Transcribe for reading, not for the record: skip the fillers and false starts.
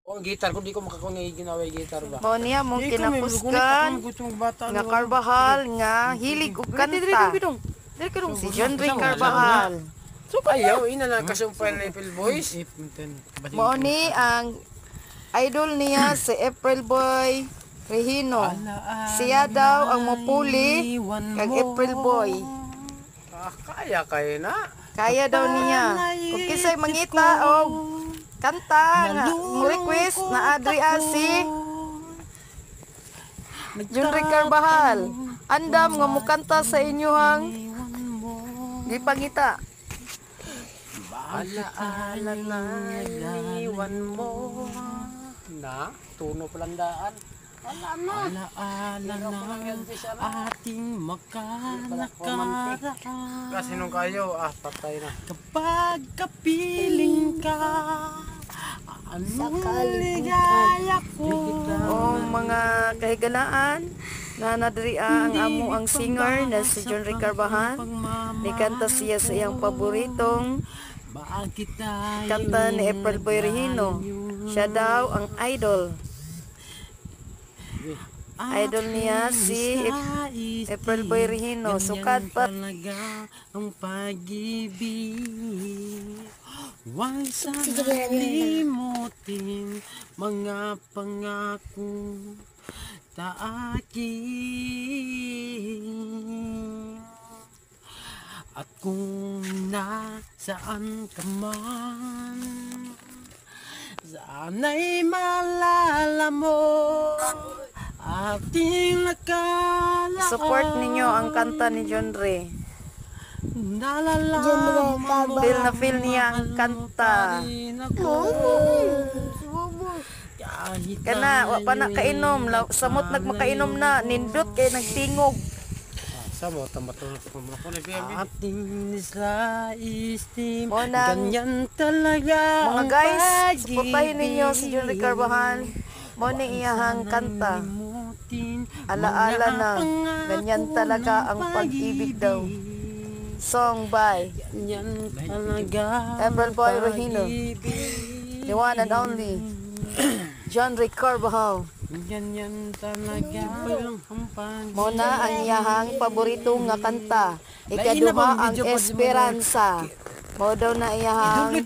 Ang gitar ko di ko makakungi ginaway gitar ba. Mao niya mong kinapuskan nga Carvajal nga hilig og kanta. Si John Ray Carvajal. So ayaw ina na kasumpay na April Boys. Mao ni ang idol niya si April Boy Regino. Siya daw ang mapuli kag April Boy. Kaya kayo na. Kaya daw niya. Kung kisay mangita og kanta nga request na Adria si John Ray Carvajal. Andam nga mukanta sa inyohang gipangita. Alaala na iniwan mo na tuno palandaan. Alaala na ating makanakara. Kasi nung kayo, patay na. Kapag kapiling ka, anong ligaya ko. O mga kahigalaan na nadria ang amo ang singer na si John Ray Carvajal. Nikanta siya sa iyang paboritong kanta ni April Boy Regino. Siya daw ang idol. Idol niya si April Boy Regino. Sukat pa ang pag-ibig. Huwag sana limutin mga pangako taakin. At kung nasaan ka man, sana'y maalala mo ating nakalaan. support ninyo ang kanta ni John Ray. Nalalaman mo Feel na feel niya ang kanta. Kana wa pa na kainom, samot nagmakainom na, nindot kay nagtingog. Samo tamatulog ko mo ko ni BM. ating isla-istim. Mo nang- Ganyan talaga Mga ang guys, pag-ibig. supportahin ninyo si John Ray Carvajal. Mo ni iyahang kanta. Alaala na, ganyan talaga ang pag-ibig daw. Song by Ganyan talaga April Boy Regino. The one and only John Ray Carvajal. Ganyan talaga ang pag-ibig. Mo na ang iyahang paborito nga kanta. Ikaduha ang Esperanza. Mo daw na iyahang